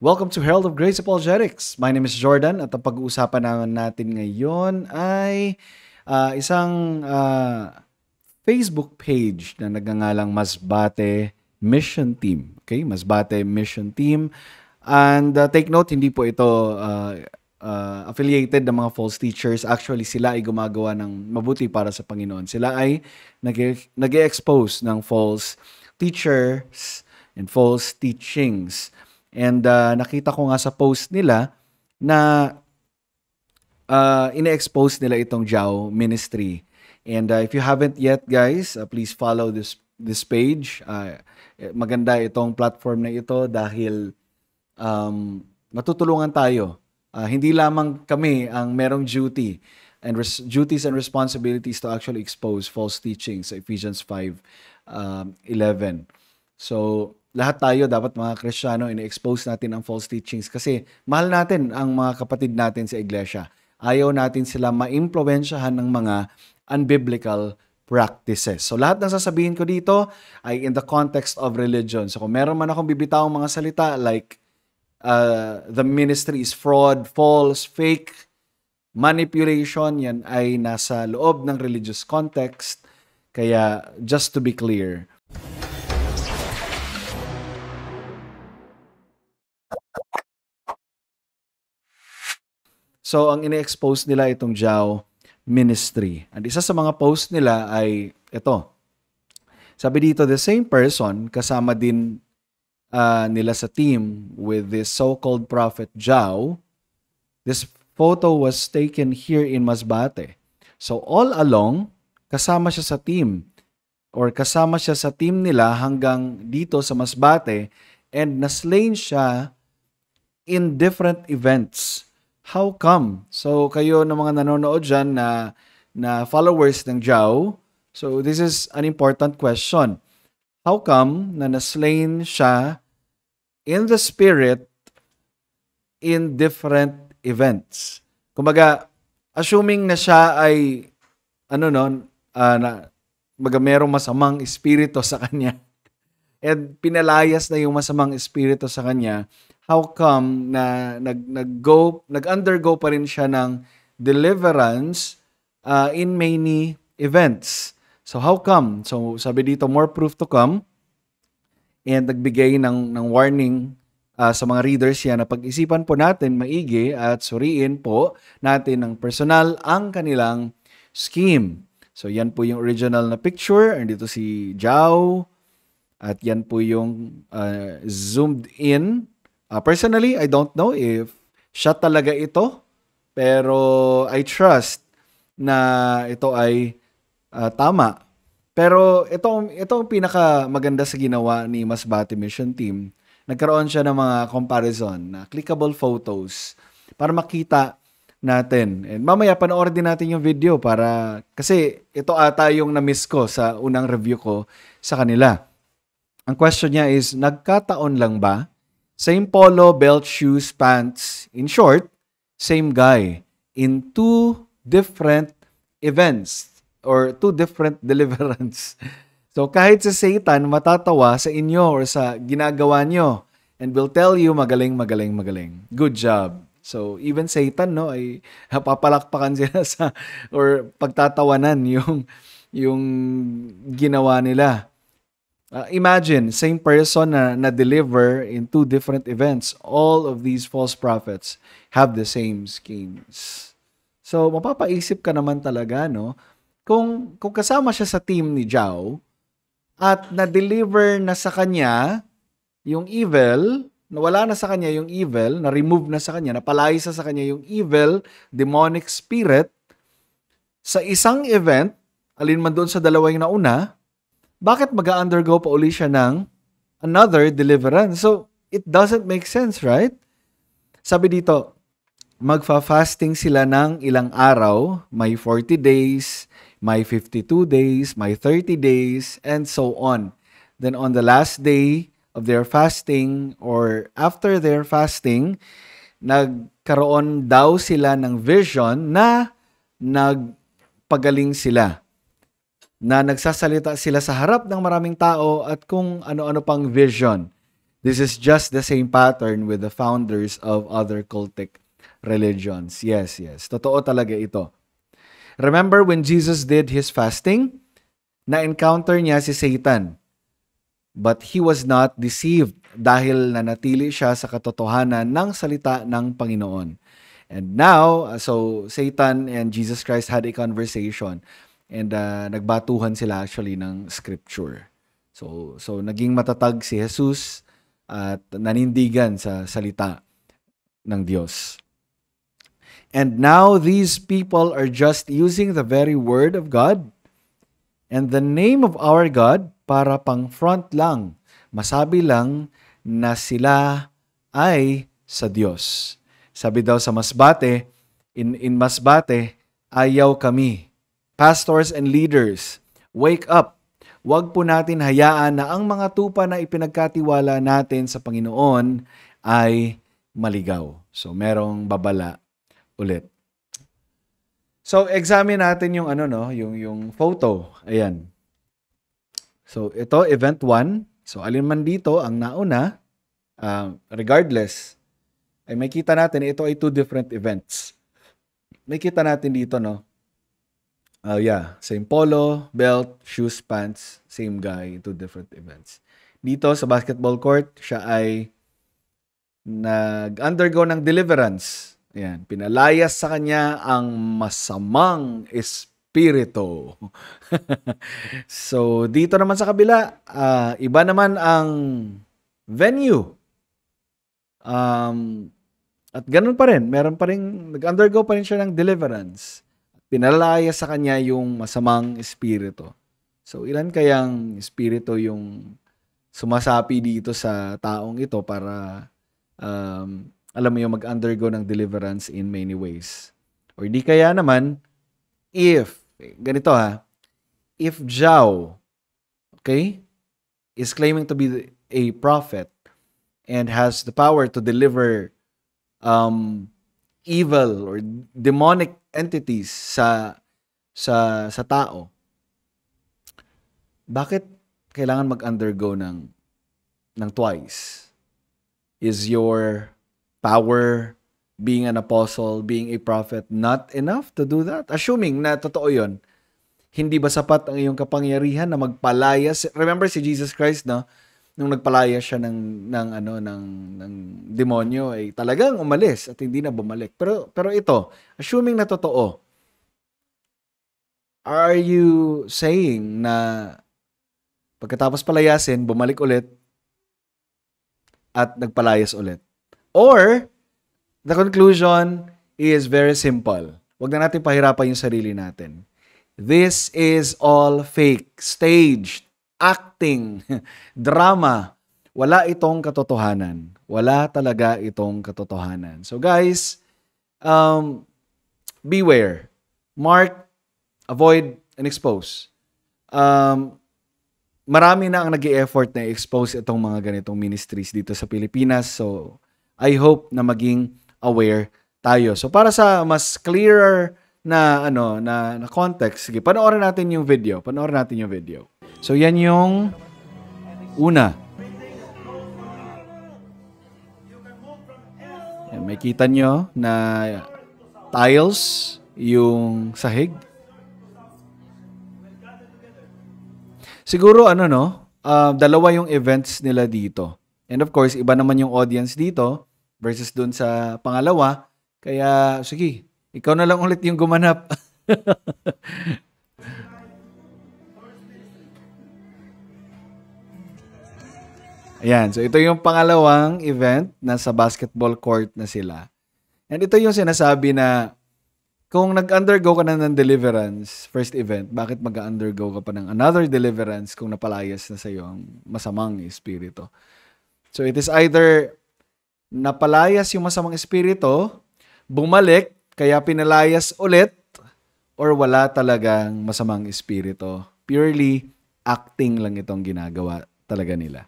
Welcome to Herald of Grace Apologetics. My name is Jordan at ang pag-uusapan natin ngayon ay isang Facebook page na nagngangalang Masbate Mission Team. Okay, Masbate Mission Team. And take note, hindi po ito affiliated ng mga false teachers. Actually, sila ay gumagawa ng mabuti para sa Panginoon. Sila ay nag-expose ng false teachers and false teachings. And nakita ko nga sa post nila na ine-expose nila itong Jao Ministry. And if you haven't yet, guys, please follow this page. Maganda itong platform na ito dahil matutulungan tayo. Hindi lamang kami ang merong duties and responsibilities to actually expose false teachings sa Ephesians 5:11. So, lahat tayo, dapat mga Kristiyano, ini-expose natin ang false teachings kasi mahal natin ang mga kapatid natin sa iglesia. Ayaw natin sila ma-impluwensyahan ng mga unbiblical practices. So lahat ng sasabihin ko dito ay in the context of religion. So kung meron man akong bibitawang mga salita like the ministry is fraud, false, fake, manipulation, yan ay nasa loob ng religious context. Kaya just to be clear, so, ang ine-expose nila itong Jao Ministry. At isa sa mga post nila ay ito. Sabi dito, the same person, kasama din nila sa team with this so-called prophet Jao. This photo was taken here in Masbate. So, all along, kasama siya sa team or kasama siya sa team nila hanggang dito sa Masbate and naslain siya in different events. How come? So, kayo na mga nanonood dyan na followers ng Jao, so this is an important question. How come na naslain siya in the spirit in different events? Kumbaga, assuming na siya ay, merong masamang espiritu sa kanya, and pinalayas na yung masamang espiritu sa kanya, how come na nag-undergo pa rin siya ng deliverance in many events? So how come? So sabi dito, more proof to come. And nagbigay ng warning sa mga readers yan na pag-isipan po natin maigi at suriin po natin ng personal ang kanilang scheme. So yan po yung original na picture. Andito si Jao. At yan po yung zoomed in. Personally, I don't know if siya talaga ito, pero I trust na ito ay tama. Pero itong pinaka maganda sa ginawa ni Masbate Mission Team, nagkaroon siya ng mga comparison na clickable photos para makita natin. And mamaya panoorin din natin yung video kasi ito ata yung na-miss ko sa unang review ko sa kanila. Ang question niya is, nagkataon lang ba? Same polo, belt, shoes, pants. In short, same guy in two different events or two different deliverance. So kahit sa Satan, matatawa sa inyo or sa ginagawa nyo and will tell you, magaling, magaling, magaling. Good job. So even Satan, no, ay papalakpakan sila or pagtatawanan yung ginawa nila. Imagine, same person na deliver in two different events. All of these false prophets have the same schemes. So, mapapaisip ka naman talaga, no? Kung kasama siya sa team ni Jao at na-deliver na sa kanya yung evil, nawala na sa kanya yung evil, na-remove na sa kanya, napalayas na sa kanya yung evil, demonic spirit, sa isang event, alin man doon sa dalawang nauna, bakit mag-undergo pa uli siya ng another deliverance? So, it doesn't make sense, right? Sabi dito, magfa-fasting sila ng ilang araw, may 40 days, may 52 days, may 30 days, and so on. Then on the last day of their fasting or after their fasting, nagkaroon daw sila ng vision na nagpagaling sila. Na nagsasalita sila sa harap ng maraming tao at kung ano-ano pang vision. This is just the same pattern with the founders of other cultic religions. Yes, yes. Totoo talaga ito. Remember when Jesus did his fasting? Na-encounter niya si Satan. But he was not deceived dahil nanatili siya sa katotohanan ng salita ng Panginoon. And now, so Satan and Jesus Christ had a conversation and nagbatuhan sila actually ng scripture. So naging matatag si Jesus at nanindigan sa salita ng Diyos. And now these people are just using the very word of God and the name of our God para pang front lang, masabi lang na sila ay sa Diyos. Sabi daw sa Masbate, in Masbate, ayaw kami. Pastors and leaders, wake up. Huwag po natin hayaan na ang mga tupa na ipinagkatiwala natin sa Panginoon ay maligaw. So merong babala ulit. So examine natin yung yung photo. Ayan. So, ito, event 1. So, alin man dito ang nauna, regardless, ay may kita natin, ito ay 2 different events. May kita natin dito, no? Same polo, belt, shoes, pants, same guy, 2 different events. Dito, sa basketball court, siya ay nag-undergo ng deliverance. Ayan, pinalayas sa kanya ang masamang espiritu. So, dito naman sa kabila, iba naman ang venue. At ganun pa rin, meron pa rin, nag-undergo pa rin siya ng deliverance. Pinalaya sa kanya yung masamang espiritu. So, ilan kayang espiritu yung sumasapi dito sa taong ito para, alam mo yung mag-undergo ng deliverance in many ways. Or di kaya naman, ganito if Zhao, okay, is claiming to be a prophet and has the power to deliver evil or demonic entities sa tao, bakit kailangan mag-undergo ng twice? Is your power, being an apostle, being a prophet, not enough to do that? Assuming na totoo yun, hindi ba sapat ang iyong kapangyarihan na magpalayas? Remember si Jesus Christ, no? Nung nagpalaya siya ng demonyo, ay talagang umalis at hindi na bumalik. Pero ito, assuming na totoo, are you saying na pagkatapos palayasin, bumalik ulit at nagpalayas ulit? Or, the conclusion is very simple. Huwag na natin pahirapan yung sarili natin. This is all fake, staged, acting, drama. Wala itong katotohanan. Wala talaga itong katotohanan. So guys, beware. Mark, avoid, and expose. Marami na ang nag-i-effort na i-expose itong mga ganitong ministries dito sa Pilipinas. So, I hope na maging aware tayo. So, para sa mas clearer na context, sige, panoorin natin yung video. So, yan yung una. Yan, may kita nyo na tiles yung sahig. Siguro, dalawa yung events nila dito. And of course, iba naman yung audience dito versus dun sa pangalawa. Kaya, sige, ikaw na lang ulit yung gumanap. Ayan, so ito yung pangalawang event, nasa basketball court na sila. And ito yung sinasabi na kung nag-undergo ka na ng deliverance, first event, bakit mag-undergo ka pa ng another deliverance kung napalayas na sa iyo ang masamang espiritu? So it is either napalayas yung masamang espiritu, bumalik, kaya pinalayas ulit, or wala talagang masamang espiritu. Purely acting lang itong ginagawa talaga nila.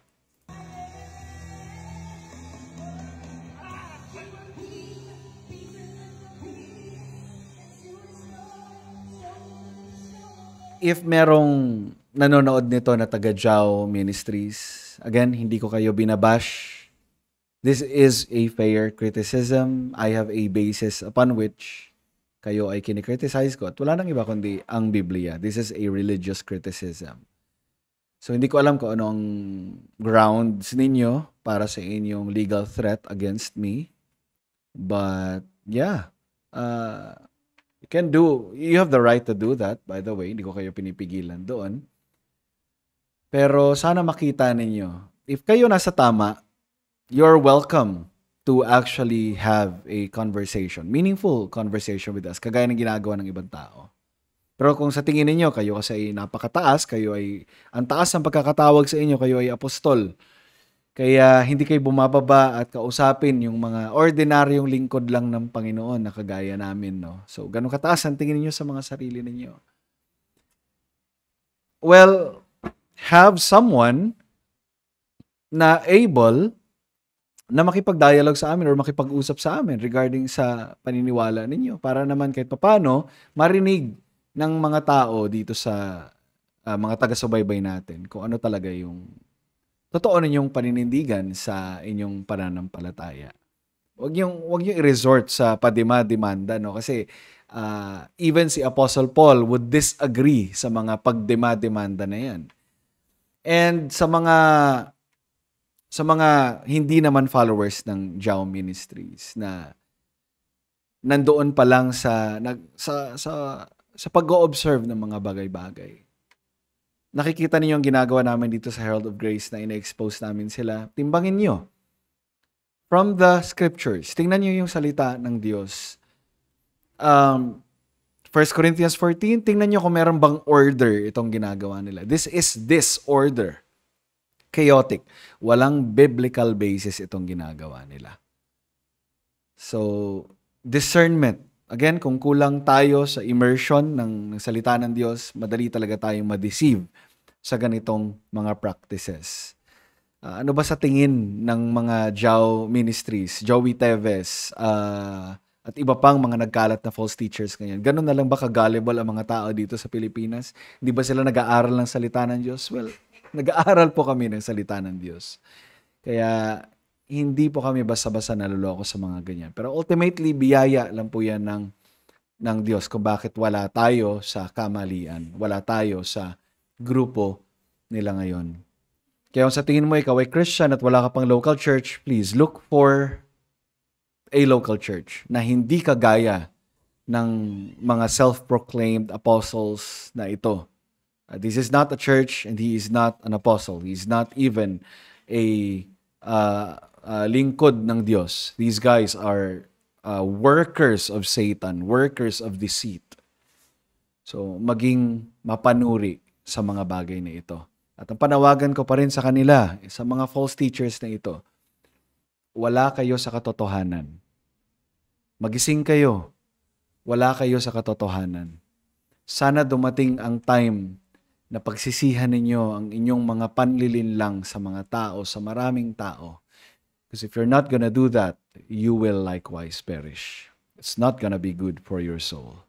If merong nanonood nito na taga Zhao Ministries, Again, hindi ko kayo binabash. This is a fair criticism. I have a basis upon which kayo ay kinikriticize ko. At wala nang iba kundi ang Biblia. This is a religious criticism. So, hindi ko alam kung anong grounds ninyo para sa inyong legal threat against me. But, yeah. You have the right to do that, by the way. Hindi ko kayo pinipigilan doon. Pero sana makita ninyo, if kayo nasa tama, you're welcome to actually have a conversation, meaningful conversation with us, kagaya ng ginagawa ng ibang tao. Pero kung sa tingin ninyo, kayo kasi ay napakataas, ang taas ng pagkakatawag sa inyo, kayo ay apostol. Kaya hindi kayo bumababa at kausapin yung mga ordinaryong lingkod lang ng Panginoon na kagaya namin, no? So, ganun kataas ang tingin ninyo sa mga sarili ninyo. Well, have someone na able na makipag-dialogue sa amin or makipag-usap sa amin regarding sa paniniwala ninyo para naman kahit papano marinig ng mga tao dito sa mga taga-subaybay natin kung ano talaga yung totoo ninyong paninindigan sa inyong pananampalataya. Huwag niyo i-resort sa padima-demanda, no? Kasi even si Apostle Paul would disagree sa mga pagdema-demanda na yan. And sa mga hindi naman followers ng Jao Ministries na nandoon pa lang sa pag-o-observe ng mga bagay-bagay. Nakikita niyo ang ginagawa namin dito sa Herald of Grace na ina-expose namin sila. Timbangin niyo from the scriptures. Tingnan niyo yung salita ng Diyos. 1 Corinthians 14, tingnan niyo kung meron bang order itong ginagawa nila. This is disorder. Chaotic. Walang biblical basis itong ginagawa nila. So, discernment. Again, kung kulang tayo sa immersion ng salita ng Diyos, madali talaga tayong ma-deceive sa ganitong mga practices. Ano ba sa tingin ng mga Jao Ministries, Joey Teves, at iba pang mga nagkalat na false teachers ngayon? Ganun na lang ba ka-gullible ang mga tao dito sa Pilipinas? Hindi ba sila nag-aaral ng salita ng Diyos? Well, nag-aaral po kami ng salita ng Diyos. Kaya hindi po kami basta-basta naluloko sa mga ganyan. Pero ultimately, biyaya lang po yan ng Diyos kung bakit wala tayo sa kamalian. Wala tayo sa grupo nila ngayon. Kaya kung sa tingin mo ikaw ay Christian at wala ka pang local church, please look for a local church na hindi kagaya ng mga self-proclaimed apostles na ito. This is not a church and he is not an apostle. He is not even a lingkod ng Diyos. These guys are workers of Satan, workers of deceit. So, maging mapanuri sa mga bagay na ito. At ang panawagan ko pa rin sa kanila, sa mga false teachers na ito, wala kayo sa katotohanan. Magising kayo. Wala kayo sa katotohanan. Sana dumating ang time na pagsisihan ninyo ang inyong mga panlilinlang sa mga tao, sa maraming tao. Because if you're not gonna do that, you will likewise perish. It's not gonna be good for your soul.